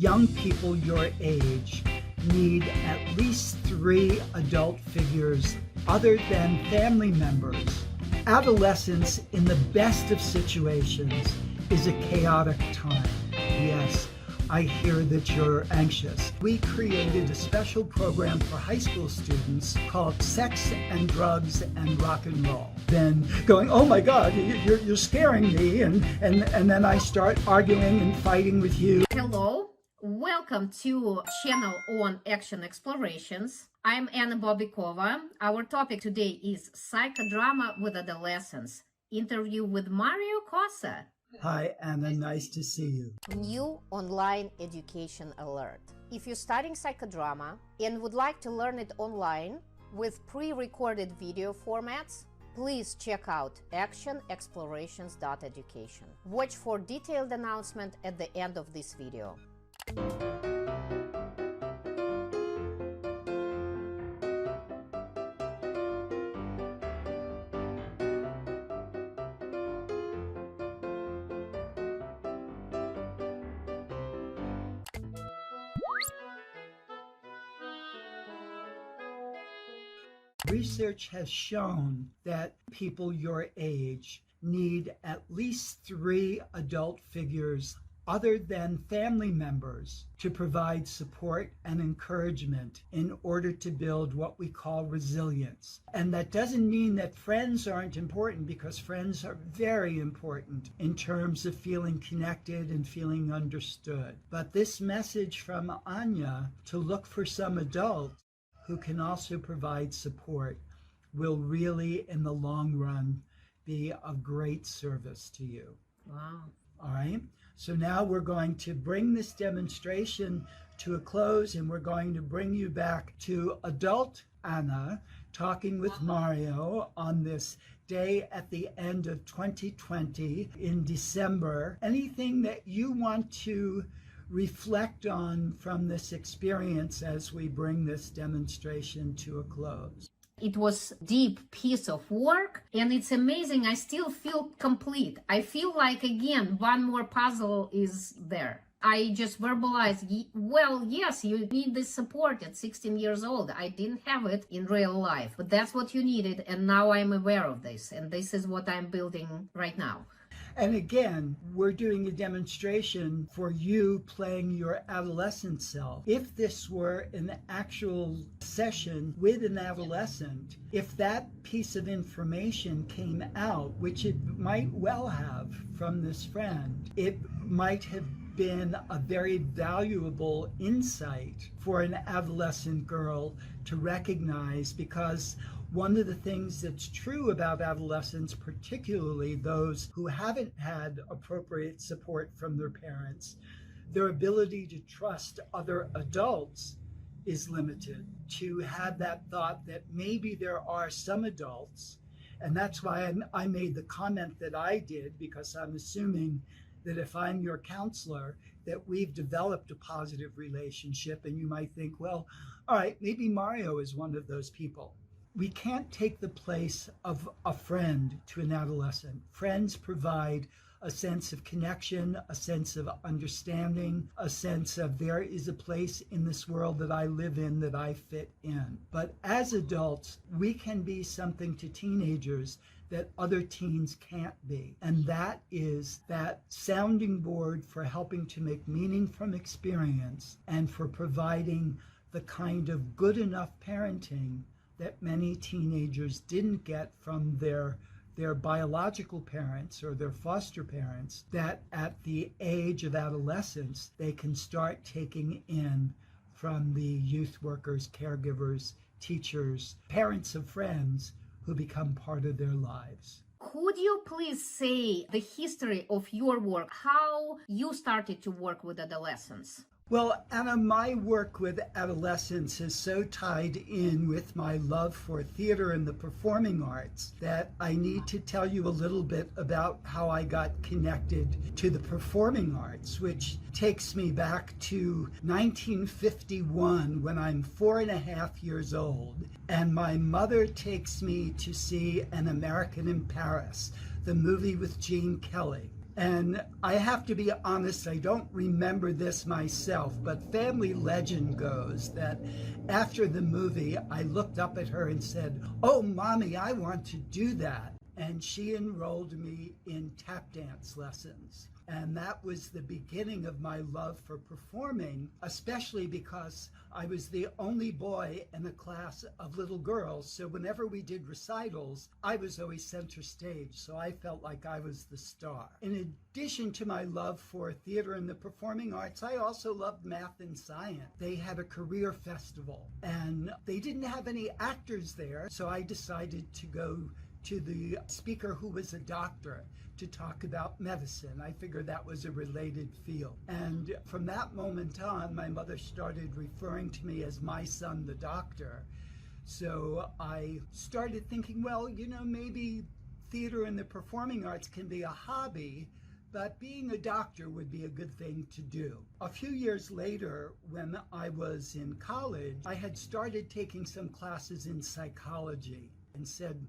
Young people your age need at least 3 adult figures other than family members. Adolescence, in the best of situations, is a chaotic time. Yes, I hear that you're anxious. We created a special program for high school students called Sex and Drugs and Rock and Roll. Then going, oh my God, you're scaring me, and then I start arguing and fighting with you. Hello, welcome to channel on Action Explorations. I'm Anna Bobikova. Our topic today is Psychodrama with Adolescents. Interview with M.Cossa. Hi, Anna. Nice to see you. New online education alert. If you're studying psychodrama and would like to learn it online with pre-recorded video formats, please check out actionexplorations.education. Watch for detailed announcement at the end of this video. Research has shown that people your age need at least 3 adult figures other than family members to provide support and encouragement in order to build what we call resilience. And that doesn't mean that friends aren't important, because friends are very important in terms of feeling connected and feeling understood. But this message from Anya to look for some adult who can also provide support will really, in the long run, be of great service to you. Wow. All right. So now we're going to bring this demonstration to a close, and we're going to bring you back to adult Anna talking with Mario on this day at the end of 2020 in December. Anything that you want to reflect on from this experience as we bring this demonstration to a close? It was a deep piece of work, and it's amazing. I still feel complete. I feel like, again, one more puzzle is there. I just verbalized, well, yes, you need this support at 16 years old. I didn't have it in real life, but that's what you needed, and now I'm aware of this, and this is what I'm building right now. And again, we're doing a demonstration for you playing your adolescent self. If this were an actual session with an adolescent, if that piece of information came out, which it might well have from this friend, it might have been a very valuable insight for an adolescent girl to recognize, because one of the things that's true about adolescents, particularly those who haven't had appropriate support from their parents, their ability to trust other adults is limited. To have that thought that maybe there are some adults, and that's why I made the comment that I did, because I'm assuming that if I'm your counselor, that we've developed a positive relationship, and you might think, well, all right, maybe Mario is one of those people. We can't take the place of a friend to an adolescent. Friends provide a sense of connection, a sense of understanding, a sense of there is a place in this world that I live in, that I fit in. But as adults, we can be something to teenagers that other teens can't be. And that is that sounding board for helping to make meaning from experience, and for providing the kind of good enough parenting that many teenagers didn't get from their biological parents or their foster parents, that at the age of adolescence, they can start taking in from the youth workers, caregivers, teachers, parents of friends who become part of their lives. Could you please say the history of your work, how you started to work with adolescents? Well, Anna, my work with adolescents is so tied in with my love for theater and the performing arts that I need to tell you a little bit about how I got connected to the performing arts, which takes me back to 1951 when I'm 4.5 years old, and my mother takes me to see An American in Paris, the movie with Gene Kelly. And I have to be honest, I don't remember this myself, but family legend goes that after the movie, I looked up at her and said, "Oh, Mommy, I want to do that." And she enrolled me in tap dance lessons. And that was the beginning of my love for performing, especially because I was the only boy in a class of little girls. So whenever we did recitals, I was always center stage. So I felt like I was the star. In addition to my love for theater and the performing arts, I also loved math and science. They had a career festival and they didn't have any actors there. So I decided to go to the speaker who was a doctor to talk about medicine. I figured that was a related field. And from that moment on, my mother started referring to me as my son, the doctor. So I started thinking, well, maybe theater and the performing arts can be a hobby, but being a doctor would be a good thing to do. A few years later, when I was in college, I had started taking some classes in psychology and said,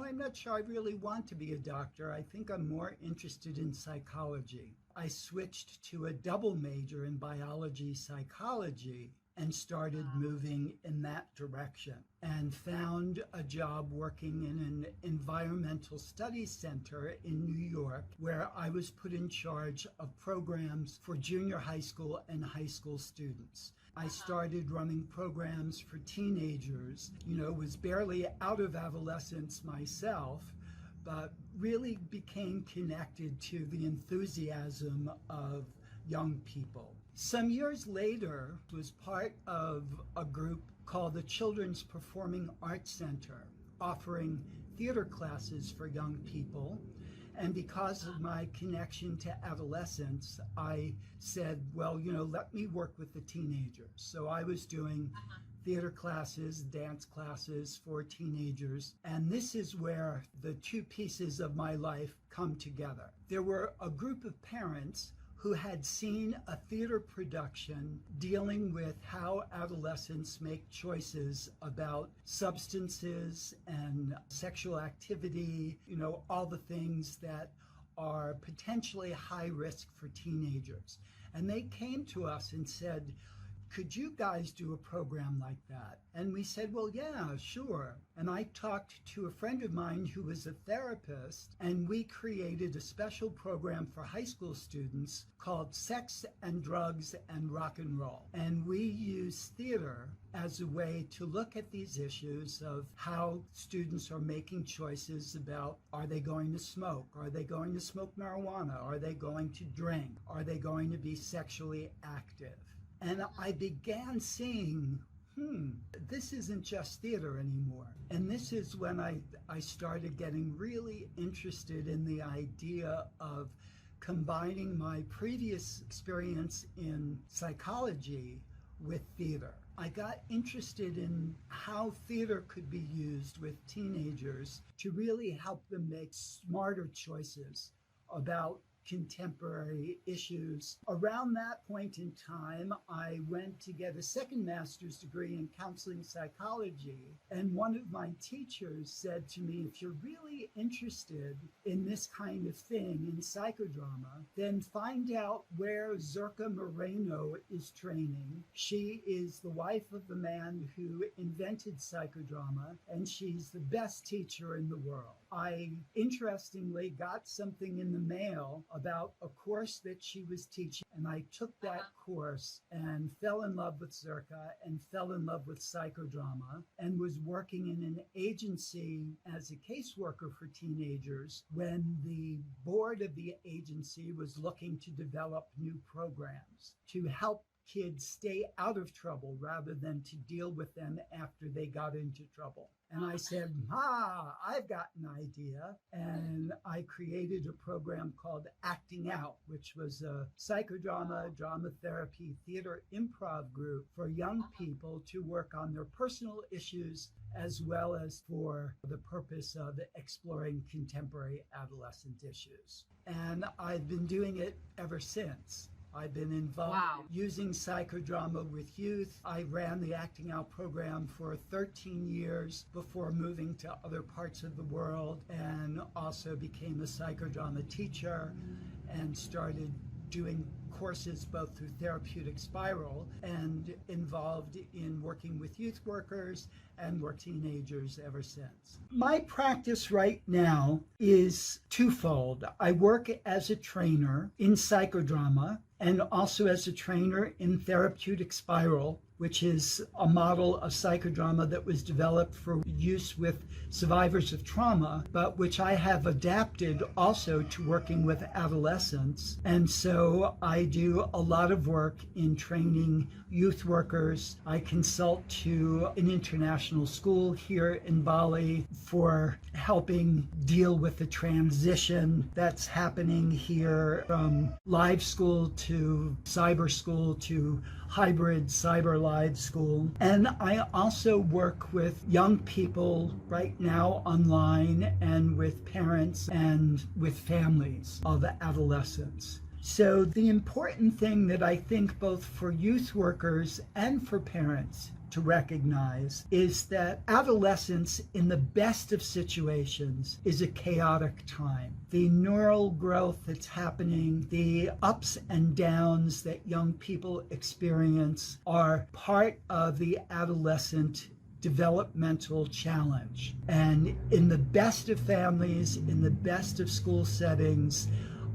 I'm not sure I really want to be a doctor. I think I'm more interested in psychology. I switched to a double major in biology psychology and started moving in that direction and found a job working in an environmental studies center in New York where I was put in charge of programs for junior high school and high school students. I started running programs for teenagers, was barely out of adolescence myself, but really became connected to the enthusiasm of young people. Some years later, was part of a group called the Children's Performing Arts Center, offering theater classes for young people. And because of my connection to adolescents, I said, well, let me work with the teenagers. So I was doing theater classes, dance classes for teenagers. And this is where the two pieces of my life come together. There were a group of parents who had seen a theater production dealing with how adolescents make choices about substances and sexual activity, all the things that are potentially high risk for teenagers. And they came to us and said, could you guys do a program like that? And we said, well, yeah, sure. And I talked to a friend of mine who was a therapist, and we created a special program for high school students called Sex and Drugs and Rock and Roll. And we use theater as a way to look at these issues of how students are making choices about, are they going to smoke? Are they going to smoke marijuana? Are they going to drink? Are they going to be sexually active? And I began seeing, this isn't just theater anymore. And this is when I started getting really interested in the idea of combining my previous experience in psychology with theater. I got interested in how theater could be used with teenagers to really help them make smarter choices about contemporary issues. Around that point in time, I went to get a second master's degree in counseling psychology. And one of my teachers said to me, if you're really interested in this kind of thing, in psychodrama, then find out where Zerka Moreno is training. She is the wife of the man who invented psychodrama, and she's the best teacher in the world. I interestingly got something in the mail about a course that she was teaching, and I took that course and fell in love with Zerka and fell in love with psychodrama and was working in an agency as a caseworker for teenagers when the board of the agency was looking to develop new programs to help kids stay out of trouble rather than to deal with them after they got into trouble. And I said, I've got an idea. And I created a program called Acting Out, which was a psychodrama, drama therapy, theater improv group for young people to work on their personal issues as well as for the purpose of exploring contemporary adolescent issues. And I've been doing it ever since. I've been involved Wow. using psychodrama with youth. I ran the Acting Out program for 13 years before moving to other parts of the world, and also became a psychodrama teacher and started doing courses both through Therapeutic Spiral and involved in working with youth workers and work teenagers ever since. My practice right now is twofold. I work as a trainer in psychodrama and also as a trainer in Therapeutic Spiral, which is a model of psychodrama that was developed for use with survivors of trauma, but which I have adapted also to working with adolescents. And so I do a lot of work in training youth workers. I consult to an international school here in Bali for helping deal with the transition that's happening here from live school to cyber school to hybrid cyber live school. And I also work with young people right now online and with parents and with families of adolescents. So the important thing that I think both for youth workers and for parents to recognize is that adolescence, in the best of situations, is a chaotic time. The neural growth that's happening, the ups and downs that young people experience are part of the adolescent developmental challenge. And in the best of families, in the best of school settings,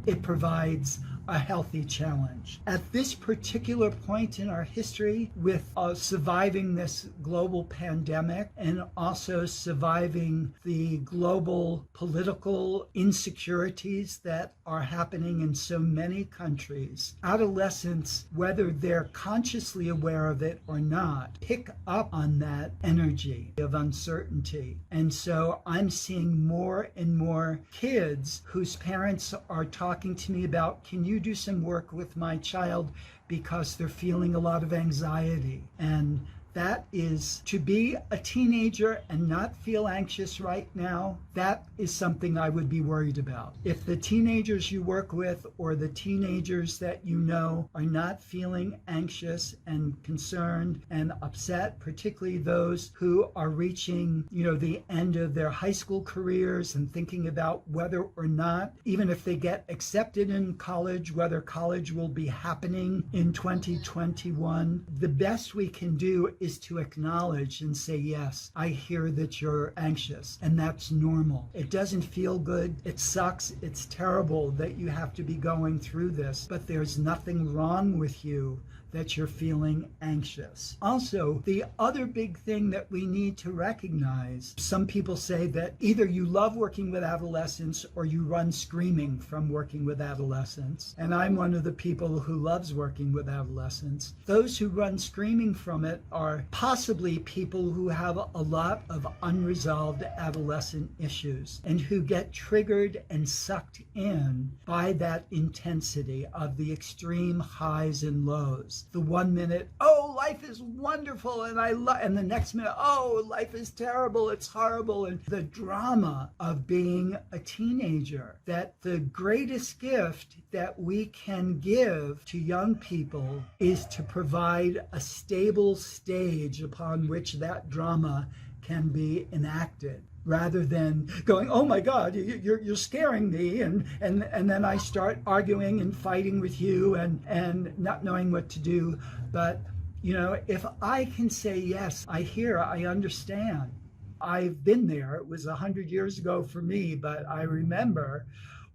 it provides a healthy challenge. At this particular point in our history, with surviving this global pandemic and also surviving the global political insecurities that are happening in so many countries, adolescents, whether they're consciously aware of it or not, pick up on that energy of uncertainty. And so I'm seeing more and more kids whose parents are talking to me about, can you do some work with my child because they're feeling a lot of anxiety? And that is, to be a teenager and not feel anxious right now, that is something I would be worried about. If the teenagers you work with or the teenagers that you know are not feeling anxious and concerned and upset, particularly those who are reaching, the end of their high school careers and thinking about whether or not, even if they get accepted in college, whether college will be happening in 2021, the best we can do is to acknowledge and say, yes, I hear that you're anxious, and that's normal. It doesn't feel good. It sucks. It's terrible that you have to be going through this, but there's nothing wrong with you that you're feeling anxious. Also, the other big thing that we need to recognize, some people say that either you love working with adolescents or you run screaming from working with adolescents. And I'm one of the people who loves working with adolescents. Those who run screaming from it are possibly people who have a lot of unresolved adolescent issues and who get triggered and sucked in by that intensity of the extreme highs and lows. The 1 minute, oh, life is wonderful, and and the next minute, oh, life is terrible, it's horrible. And the drama of being a teenager, that the greatest gift that we can give to young people is to provide a stable stage upon which that drama can be enacted, rather than going, oh my God, you're scaring me, and then I start arguing and fighting with you and not knowing what to do. But if I can say, yes, I hear, I understand. I've been there. It was 100 years ago for me, but I remember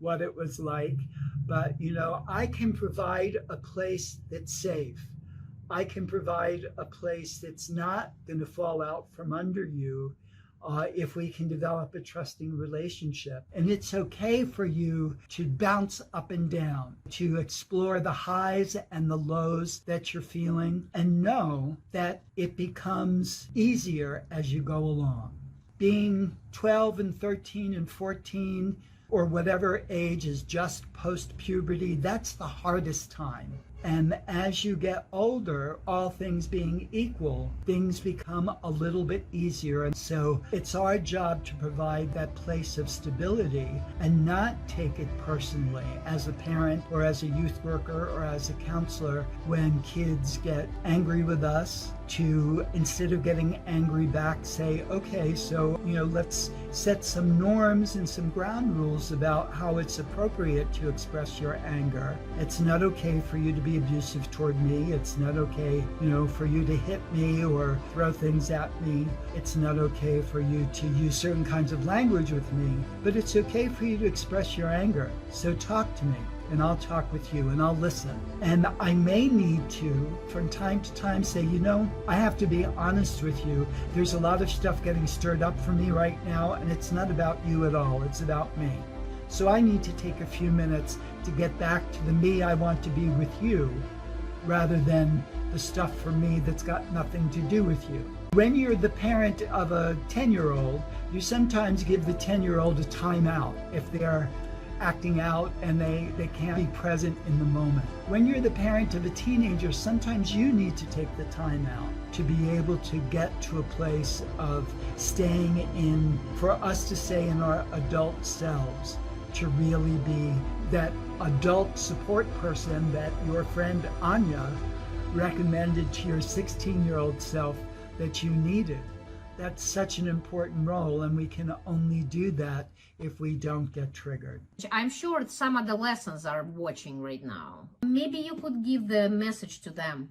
what it was like. But I can provide a place that's safe. I can provide a place that's not going to fall out from under you if we can develop a trusting relationship. And it's okay for you to bounce up and down, to explore the highs and the lows that you're feeling, and know that it becomes easier as you go along. Being 12 and 13 and 14 or whatever age is just post-puberty, that's the hardest time. And as you get older, all things being equal, things become a little bit easier. And so it's our job to provide that place of stability and not take it personally as a parent or as a youth worker or as a counselor when kids get angry with us, to, instead of getting angry back, say, okay, so, let's set some norms and some ground rules about how it's appropriate to express your anger. It's not okay for you to be abusive toward me. It's not okay, for you to hit me or throw things at me. It's not okay for you to use certain kinds of language with me, but it's okay for you to express your anger. So talk to me, and I'll talk with you, and I'll listen. And I may need to, from time to time, say, I have to be honest with you. There's a lot of stuff getting stirred up for me right now, and it's not about you at all. It's about me. So I need to take a few minutes to get back to the me I want to be with you, rather than the stuff for me that's got nothing to do with you. When you're the parent of a 10-year-old, you sometimes give the 10-year-old a timeout if they're acting out and they can't be present in the moment. When you're the parent of a teenager, sometimes you need to take the time out to be able to get to a place of staying in, for us to say in our adult selves, to really be that adult support person that your friend Anya recommended to your 16-year-old self that you needed. That's such an important role, and we can only do that if we don't get triggered. I'm sure some adolescents are watching right now. Maybe you could give the message to them.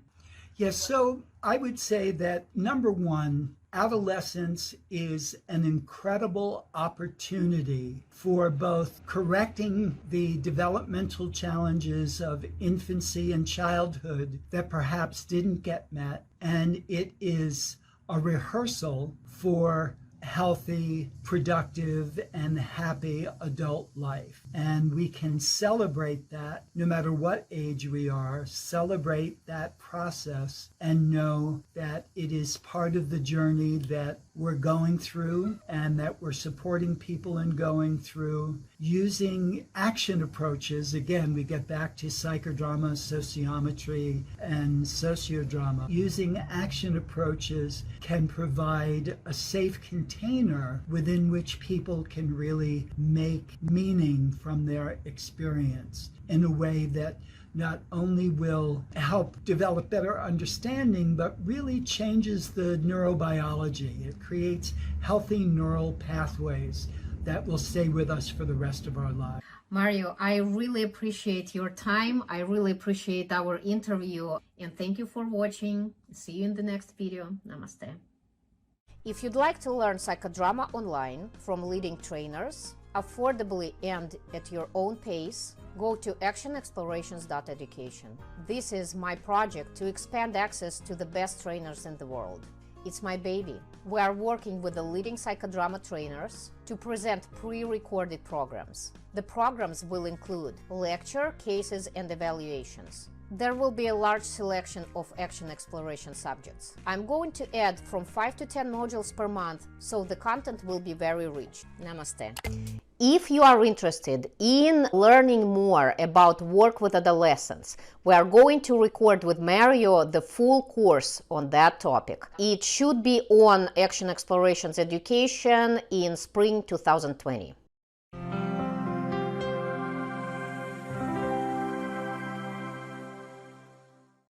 Yes, so I would say that number one, adolescence is an incredible opportunity for both correcting the developmental challenges of infancy and childhood that perhaps didn't get met, and it is a rehearsal for healthy, productive, and happy adult life. And we can celebrate that no matter what age we are, celebrate that process and know that it is part of the journey that we're going through and that we're supporting people in going through, using action approaches. Again, we get back to psychodrama, sociometry, and sociodrama. Using action approaches can provide a safe container within which people can really make meaning from their experience in a way that not only will help develop better understanding, but really changes the neurobiology. It creates healthy neural pathways that will stay with us for the rest of our lives. Mario, I really appreciate your time. I really appreciate our interview. And thank you for watching. See you in the next video. Namaste. If you'd like to learn psychodrama online from leading trainers, affordably and at your own pace, go to actionexplorations.education. This is my project to expand access to the best trainers in the world. It's my baby. We are working with the leading psychodrama trainers to present pre-recorded programs. The programs will include lecture, cases, and evaluations. There will be a large selection of action exploration subjects. I'm going to add from 5 to 10 modules per month, so the content will be very rich. Namaste. If you are interested in learning more about work with adolescents, we are going to record with Mario the full course on that topic. It should be on Action Explorations Education in spring 2020.